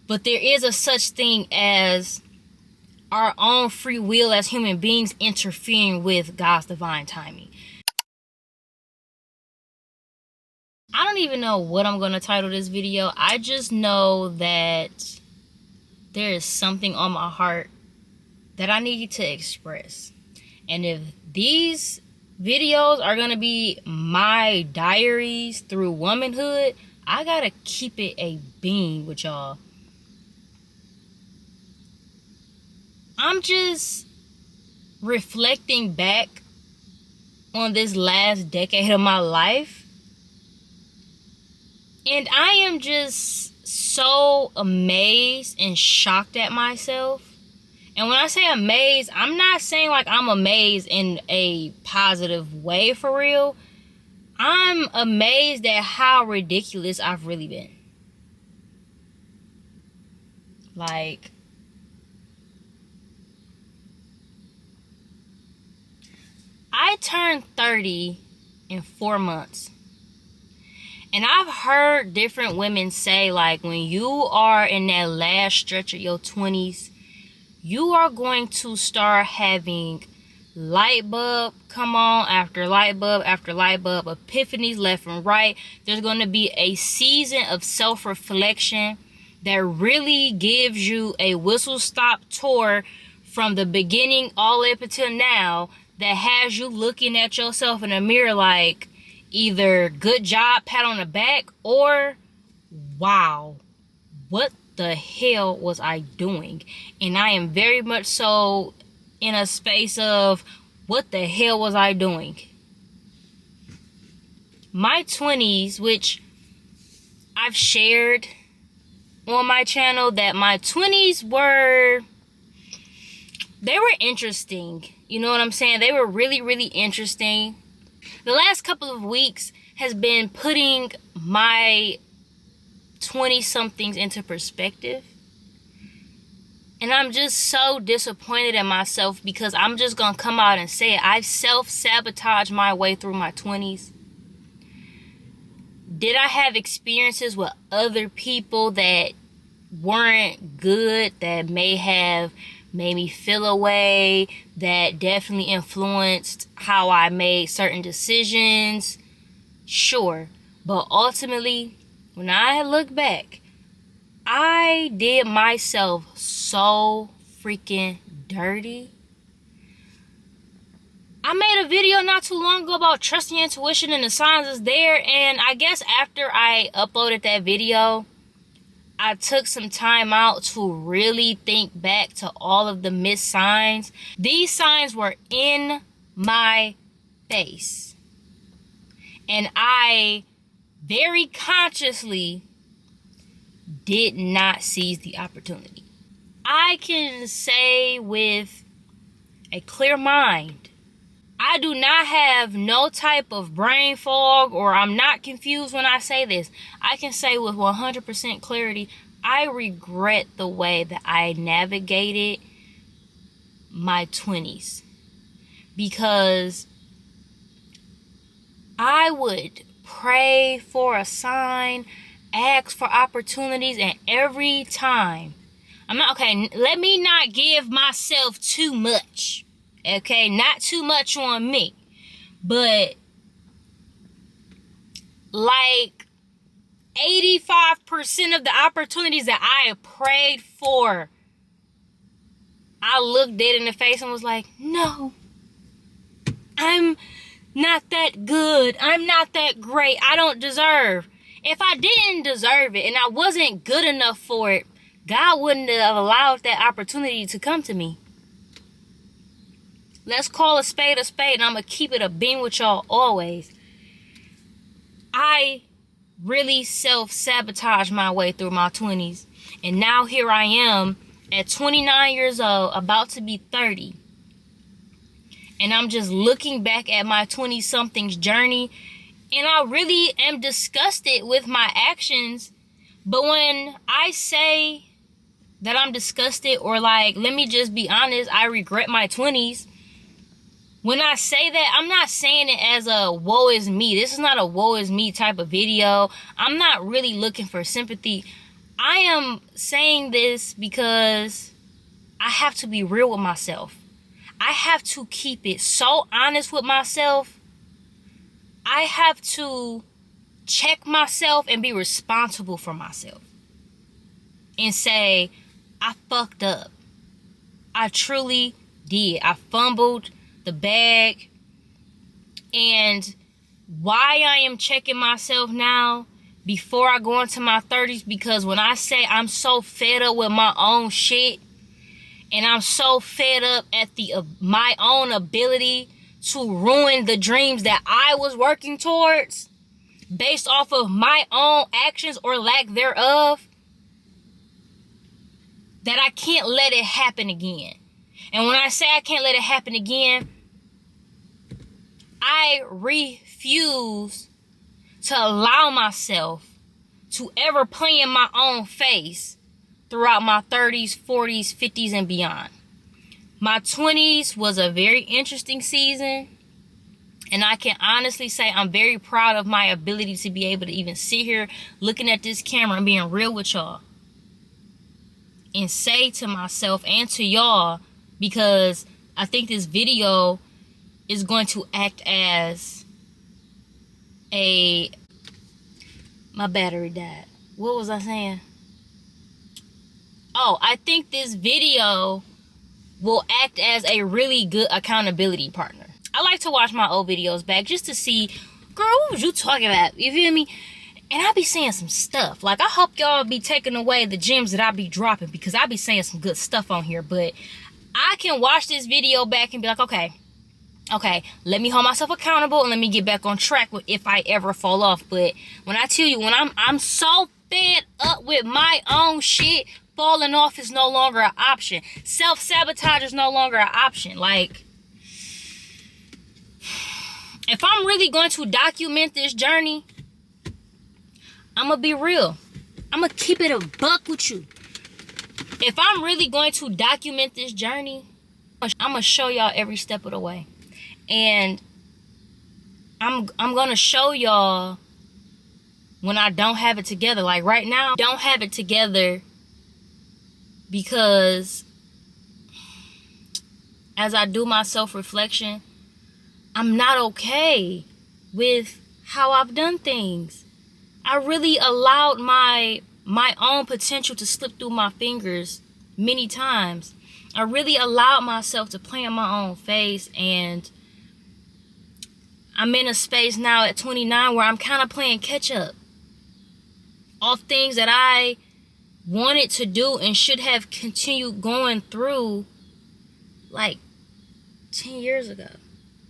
But there is a such thing as our own free will as human beings interfering with God's divine timing. I don't even know what I'm going to title this video. I just know that there is something on my heart that I need to express. And if these videos are going to be my diaries through womanhood, I got to keep it a beam with y'all. I'm just reflecting back on this last decade of my life. And I am just so amazed and shocked at myself. And when I say amazed, I'm not saying like I'm amazed in a positive way for real. I'm amazed at how ridiculous I've really been. Like, I turned 30 in 4 months. And I've heard different women say, like, when you are in that last stretch of your 20s, you are going to start having light bulb come on after light bulb after light bulb, epiphanies left and right. There's going to be a season of self-reflection that really gives you a whistle-stop tour from the beginning all up until now, that has you looking at yourself in the mirror like either good job, pat on the back, or wow, what the hell was I doing? And I am very much so in a space of what the hell was I doing? My 20s, which I've shared on my channel, that my 20s were interesting. You know what I'm saying? They were really, really interesting. The last couple of weeks has been putting my 20-somethings into perspective. And I'm just so disappointed in myself, because I'm just going to come out and say it. I self-sabotaged my way through my 20s. Did I have experiences with other people that weren't good, that may have made me feel a way, that definitely influenced how I made certain decisions? Sure. But ultimately, when I look back, I did myself so freaking dirty. I made a video not too long ago about trusting your intuition and the signs is there, and I guess after I uploaded that video, I took some time out to really think back to all of the missed signs. These signs were in my face. And I very consciously did not seize the opportunity. I can say with a clear mind, I do not have no type of brain fog, or I'm not confused when I say this. I can say with 100% clarity, I regret the way that I navigated my 20s. Because I would pray for a sign, ask for opportunities, and every time, let me not give myself too much. Okay, not too much on me, but like 85% of the opportunities that I prayed for, I looked dead in the face and was like, no, I'm not that good. I'm not that great. I don't deserve. If I didn't deserve it and I wasn't good enough for it, God wouldn't have allowed that opportunity to come to me. Let's call a spade, and I'm going to keep it a beam with y'all always. I really self-sabotaged my way through my 20s. And now here I am at 29 years old, about to be 30. And I'm just looking back at my 20-somethings journey. And I really am disgusted with my actions. But when I say that I'm disgusted, or like, let me just be honest, I regret my 20s. When I say that, I'm not saying it as a woe is me. This is not a woe is me type of video. I'm not really looking for sympathy. I am saying this because I have to be real with myself. I have to keep it so honest with myself. I have to check myself and be responsible for myself. And say, I fucked up. I truly did. I fumbled the bag. And why I am checking myself now before I go into my 30s, because when I say I'm so fed up with my own shit, and I'm so fed up at my own ability to ruin the dreams that I was working towards based off of my own actions or lack thereof, that I can't let it happen again. And when I say I can't let it happen again, I refuse to allow myself to ever play in my own face throughout my 30s, 40s, 50s, and beyond. My 20s was a very interesting season. And I can honestly say I'm very proud of my ability to be able to even sit here looking at this camera and being real with y'all. And say to myself and to y'all, because I think this video is going to act as my battery died. What was I saying? Oh, I think this video will act as a really good accountability partner. I like to watch my old videos back just to see, girl, what was you talking about? You feel me? And I be saying some stuff. Like, I hope y'all be taking away the gems that I be dropping, because I be saying some good stuff on here. But I can watch this video back and be like, okay, let me hold myself accountable and let me get back on track if I ever fall off. But when I tell you, when I'm so fed up with my own shit, falling off is no longer an option. Self-sabotage is no longer an option. Like, if I'm really going to document this journey, I'm going to be real. I'm going to keep it a buck with you. If I'm really going to document this journey, I'm going to show y'all every step of the way. And I'm going to show y'all when I don't have it together. Like right now, I don't have it together because as I do my self-reflection, I'm not okay with how I've done things. I really allowed my own potential to slip through my fingers many times. I really allowed myself to play in my own face, and I'm in a space now at 29 where I'm kind of playing catch up off things that I wanted to do and should have continued going through like 10 years ago.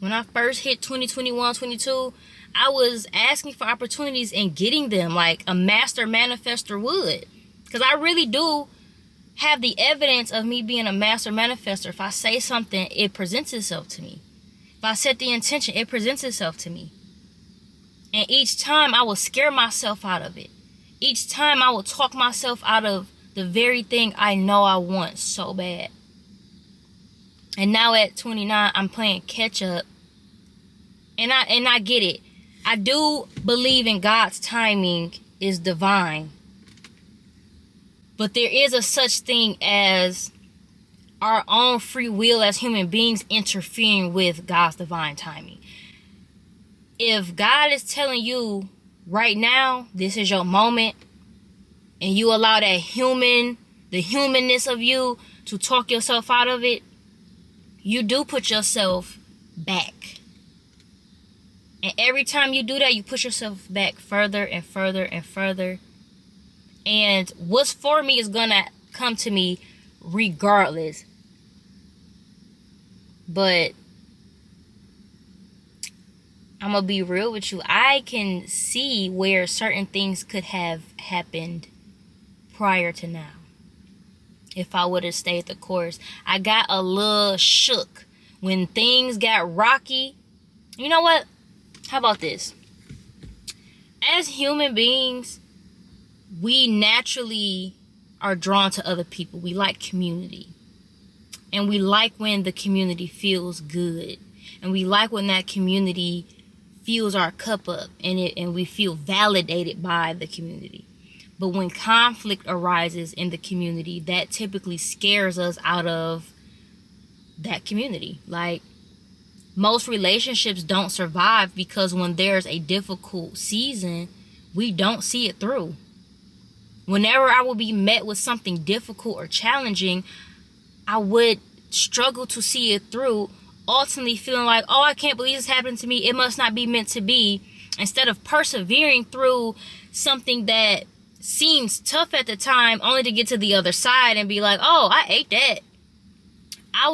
When I first hit 2021, 22, I was asking for opportunities and getting them like a master manifester would. Because I really do have the evidence of me being a master manifester. If I say something, it presents itself to me. If I set the intention, it presents itself to me. And each time I will scare myself out of it. Each time I will talk myself out of the very thing I know I want so bad. And now at 29, I'm playing catch up. And I get it. I do believe in God's timing is divine. But there is a such thing as our own free will as human beings interfering with God's divine timing. If God is telling you right now, this is your moment, and you allow that the humanness of you to talk yourself out of it, you do put yourself back. And every time you do that, you push yourself back further and further and further. And what's for me is going to come to me regardless. But I'm going to be real with you. I can see where certain things could have happened prior to now. If I would have stayed the course. I got a little shook when things got rocky. You know what? How about this? As human beings, we naturally are drawn to other people. We like community. And we like when the community feels good. And we like when that community fills our cup up and we feel validated by the community. But when conflict arises in the community, that typically scares us out of that community. Like, most relationships don't survive because when there's a difficult season, we don't see it through. Whenever I would be met with something difficult or challenging, I would struggle to see it through, ultimately feeling like, oh, I can't believe this happened to me. It must not be meant to be. Instead of persevering through something that seems tough at the time, only to get to the other side and be like, oh, I ate that. I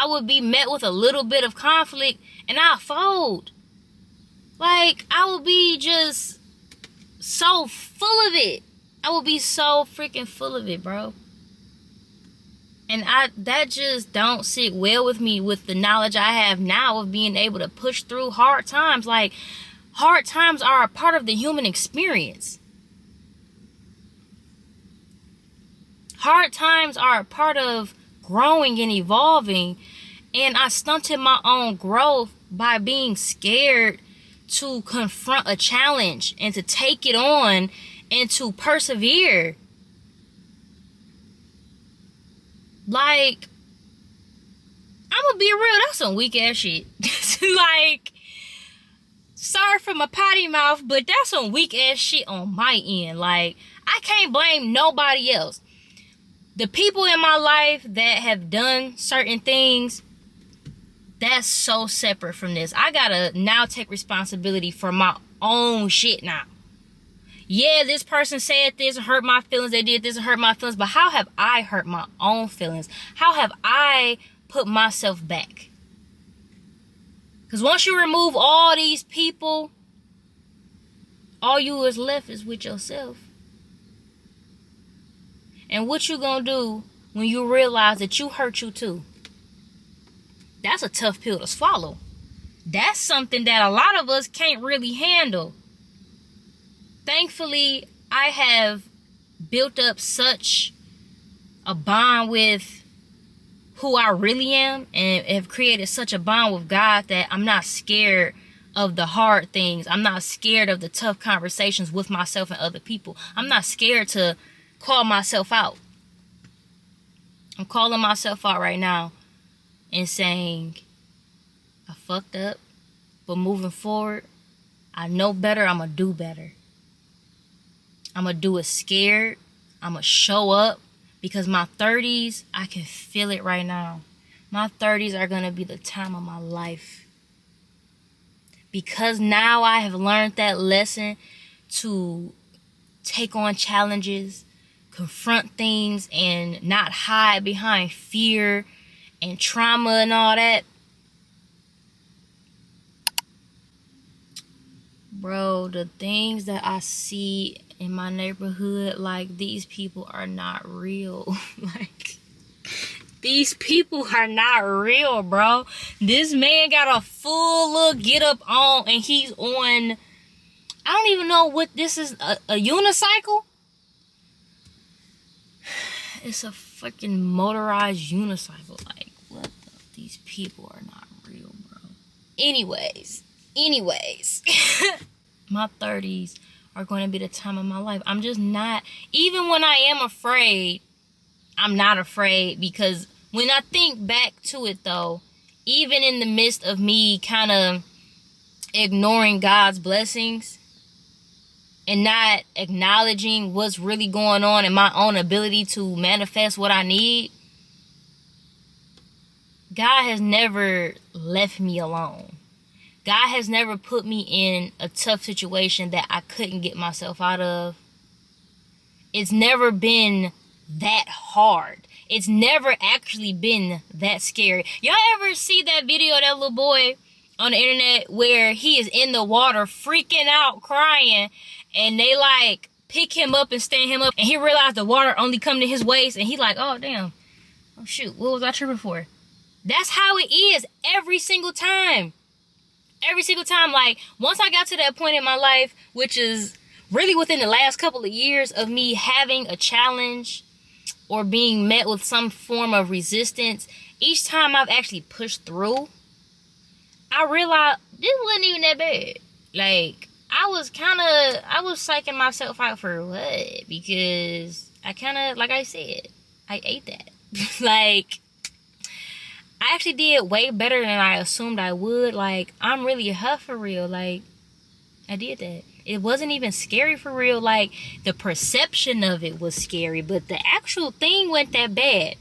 would be met with a little bit of conflict and I'll fold. Like, I would be just so full of it. I would be so freaking full of it, bro. And that just don't sit well with me, with the knowledge I have now of being able to push through hard times. Like, hard times are a part of the human experience. Hard times are a part of growing and evolving. And I stunted my own growth by being scared to confront a challenge and to take it on and to persevere. Like, I'm gonna be real, that's some weak ass shit. Like, sorry for my potty mouth, but that's some weak ass shit on my end. Like, I can't blame nobody else. The people in my life that have done certain things, that's so separate from this. I gotta now take responsibility for my own shit now. Yeah, this person said this and hurt my feelings. They did this and hurt my feelings. But how have I hurt my own feelings? How have I put myself back? Because once you remove all these people, all you is left is with yourself. And what you gonna do when you realize that you hurt you too? That's a tough pill to swallow. That's something that a lot of us can't really handle. Thankfully, I have built up such a bond with who I really am and have created such a bond with God that I'm not scared of the hard things. I'm not scared of the tough conversations with myself and other people. I'm not scared to call myself out. I'm calling myself out right now and saying, I fucked up, but moving forward, I know better. I'm going to do better. I'm going to do it scared. I'm going to show up, because my 30s, I can feel it right now. My 30s are going to be the time of my life. Because now I have learned that lesson to take on challenges, confront things, and not hide behind fear and trauma and all that. Bro, the things that I see in my neighborhood, like, these people are not real. Like, these people are not real, bro. This man got a full little get up on, and he's on, I don't even know what this is, a unicycle? It's a freaking motorized unicycle. Like, what the, these people are not real, bro. Anyways. My 30s are going to be the time of my life. I'm just not, even when I am afraid, I'm not afraid, because when I think back to it though, even in the midst of me kind of ignoring God's blessings and not acknowledging what's really going on and my own ability to manifest what I need, God has never left me alone. God has never put me in a tough situation that I couldn't get myself out of. It's never been that hard. It's never actually been that scary. Y'all ever see that video of that little boy on the internet where he is in the water freaking out, crying, and they like pick him up and stand him up, and he realized the water only come to his waist, and he like, oh damn, oh shoot, what was I tripping for? That's how it is every single time. Every single time. Like, once I got to that point in my life, which is really within the last couple of years of me having a challenge or being met with some form of resistance, each time I've actually pushed through, I realized this wasn't even that bad. Like, I was psyching myself out for what? Because I kind of, like I said, I ate that. Like, I actually did way better than I assumed I would. Like, I'm really a huff for real. Like, I did that. It wasn't even scary for real. Like, the perception of it was scary, but the actual thing wasn't that bad.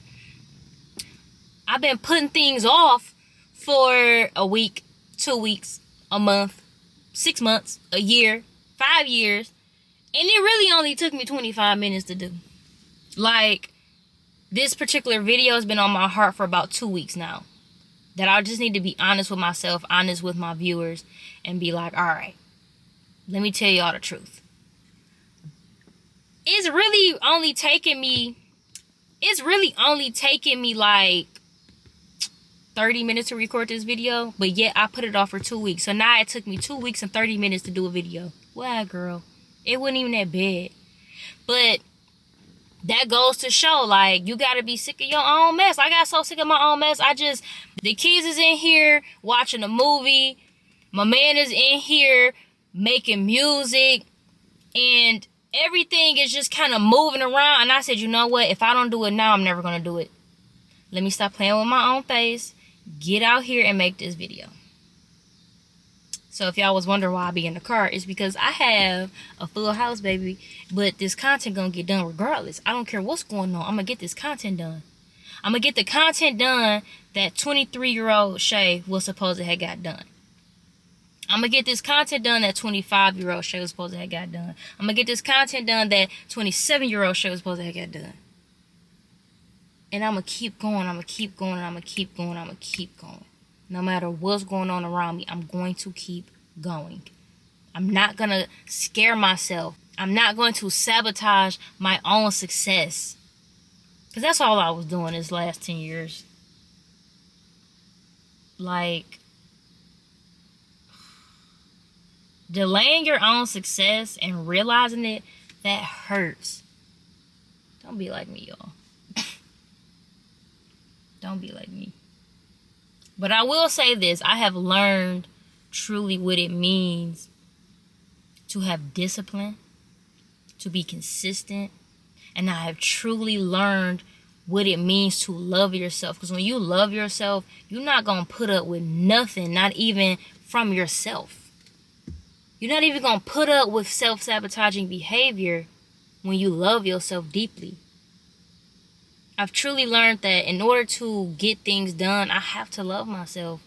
I've been putting things off for a week, 2 weeks, a month, 6 months, a year, 5 years, and it really only took me 25 minutes to do. Like, this particular video has been on my heart for about 2 weeks now. That I just need to be honest with myself, honest with my viewers, and be like, all right, let me tell y'all the truth. It's really only taking me like 30 minutes to record this video, but yet I put it off for 2 weeks. So now it took me 2 weeks and 30 minutes to do a video. Wow, girl. It wasn't even that bad. But that goes to show, like, you gotta be sick of your own mess. I got so sick of my own mess. The kids is in here watching a movie. My man is in here making music. And everything is just kind of moving around. And I said, you know what? If I don't do it now, I'm never gonna do it. Let me stop playing with my own face. Get out here and make this video. So if y'all was wondering why I be in the car, it's because I have a full house, baby. But this content gonna get done regardless. I don't care what's going on. I'm gonna get this content done. I'm gonna get the content done that 23-year-old Shay was supposed to have got done. I'm gonna get this content done that 25-year-old Shay was supposed to have got done. I'm gonna get this content done that 27-year-old Shay was supposed to have got done. And I'm gonna keep going. I'm gonna keep going. I'm gonna keep going. I'm gonna keep going. No matter what's going on around me, I'm going to keep going. I'm not going to scare myself. I'm not going to sabotage my own success. Because that's all I was doing this last 10 years. Like, delaying your own success and realizing it, that hurts. Don't be like me, y'all. Don't be like me. But I will say this, I have learned truly what it means to have discipline, to be consistent, and I have truly learned what it means to love yourself. Because when you love yourself, you're not going to put up with nothing, not even from yourself. You're not even going to put up with self-sabotaging behavior when you love yourself deeply. I've truly learned that in order to get things done, I have to love myself.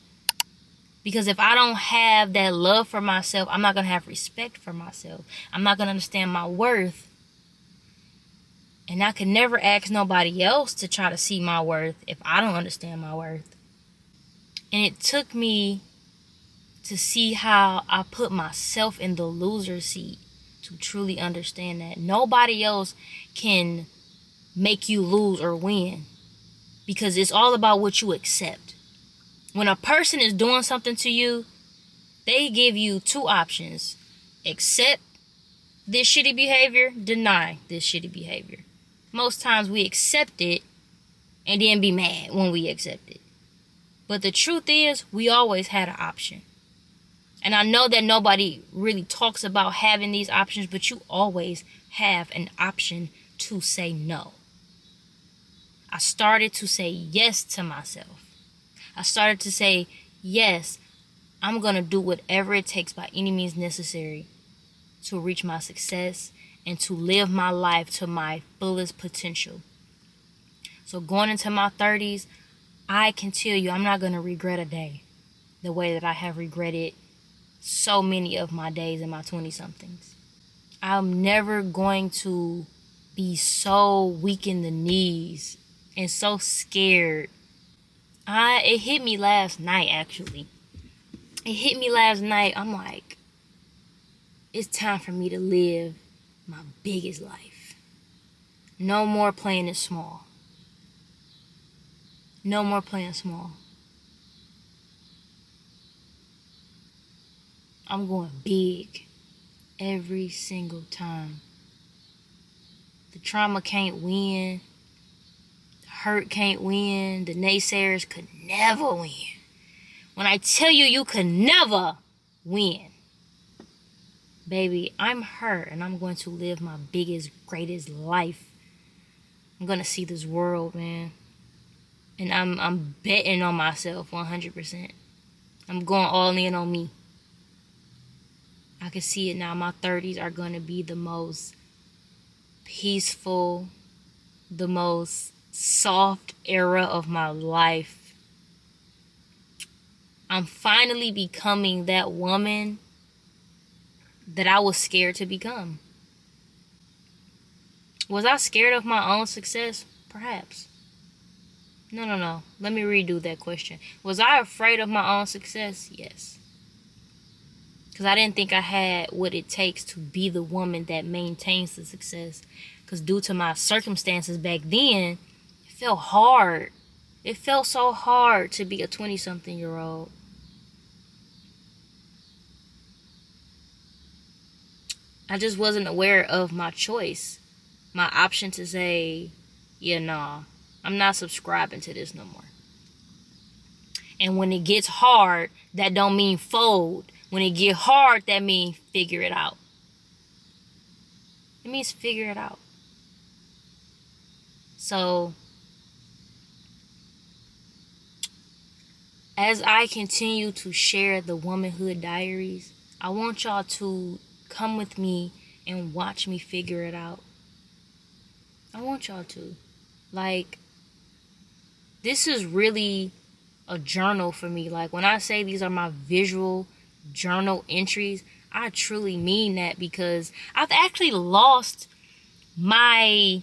Because if I don't have that love for myself, I'm not going to have respect for myself. I'm not going to understand my worth. And I can never ask nobody else to try to see my worth if I don't understand my worth. And it took me to see how I put myself in the loser seat to truly understand that nobody else can make you lose or win, because it's all about what you accept. When a person is doing something to you, they give you two options: accept this shitty behavior, deny this shitty behavior. Most times we accept it and then be mad when we accept it. But the truth is, we always had an option. And I know that nobody really talks about having these options, but you always have an option to say no. I started to say yes to myself. I started to say, yes, I'm going to do whatever it takes by any means necessary to reach my success and to live my life to my fullest potential. So going into my 30s, I can tell you I'm not going to regret a day the way that I have regretted so many of my days in my 20-somethings. I'm never going to be so weak in the knees and so scared. It hit me last night, actually. It hit me last night. I'm like, it's time for me to live my biggest life. No more playing it small. No more playing small. I'm going big every single time. The trauma can't win. The hurt can't win. The naysayers could never win. When I tell you, you could never win. baby, I'm her and I'm going to live my biggest, greatest life. I'm going to see this world, man. And I'm betting on myself 100%. I'm going all in on me. I can see it now. My 30s are going to be the most peaceful, the most soft era of my life. I'm finally becoming that woman that I was scared to become. Was I scared of my own success? Perhaps. No. Let me redo that question. Was I afraid of my own success? Yes. Because I didn't think I had what it takes to be the woman that maintains the success. Because due to my circumstances back then, it felt hard. It felt so hard to be a 20-something-year-old. I just wasn't aware of my choice. My option to say, yeah, nah, I'm not subscribing to this no more. And when it gets hard, that don't mean fold. When it get hard, that means figure it out. It means figure it out. So, as I continue to share the Womanhood Diaries, I want y'all to come with me and watch me figure it out. I want y'all to. Like, this is really a journal for me. Like, when I say these are my visual journal entries, I truly mean that, because I've actually lost my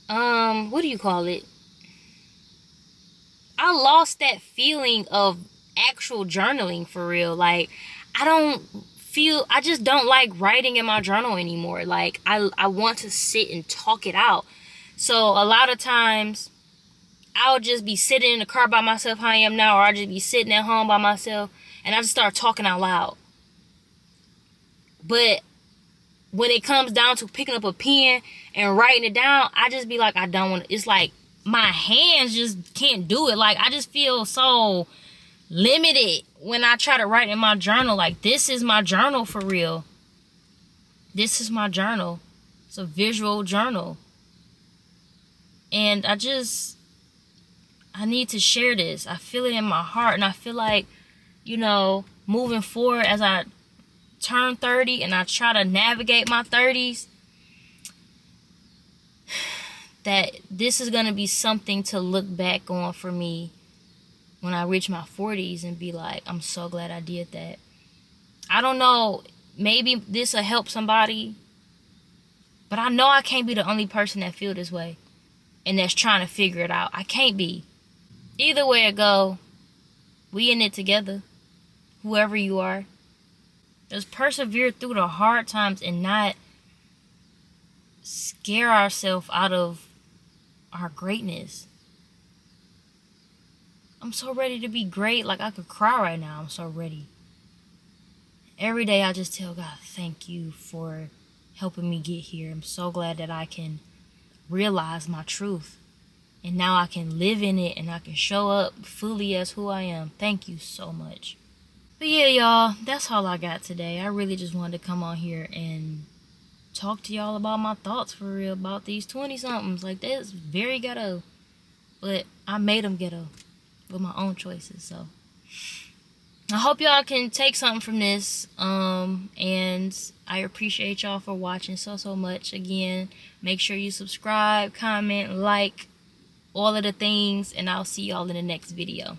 what do you call it? I lost that feeling of actual journaling for real. Like, I just don't like writing in my journal anymore. Like, I want to sit and talk it out. So a lot of times I'll just be sitting in the car by myself, how I am now, or I'll just be sitting at home by myself and I just start talking out loud. But when it comes down to picking up a pen and writing it down, I just be like, I don't want to. It's like my hands just can't do it. Like, I just feel so limited when I try to write in my journal. Like, this is my journal for real. This is my journal. It's a visual journal. And I need to share this. I feel it in my heart. And I feel like, moving forward as I turn 30 and I try to navigate my 30s, that this is going to be something to look back on for me when I reach my 40s and be like, I'm so glad I did that. I don't know, maybe this will help somebody, but I know I can't be the only person that feel this way and that's trying to figure it out. I can't be. Either way it go, we in it together, whoever you are. Just persevere through the hard times and not scare ourselves out of our greatness. I'm so ready to be great. Like, I could cry right now. I'm so ready. Every day I just tell God, thank you for helping me get here. I'm so glad that I can realize my truth. And now I can live in it and I can show up fully as who I am. Thank you so much. But yeah, y'all, that's all I got today. I really just wanted to come on here and talk to y'all about my thoughts for real about these 20-somethings. Like, that's very ghetto. But I made them ghetto with my own choices. So I hope y'all can take something from this. And I appreciate y'all for watching so much. Again, make sure you subscribe, comment, like, all of the things. And I'll see y'all in the next video.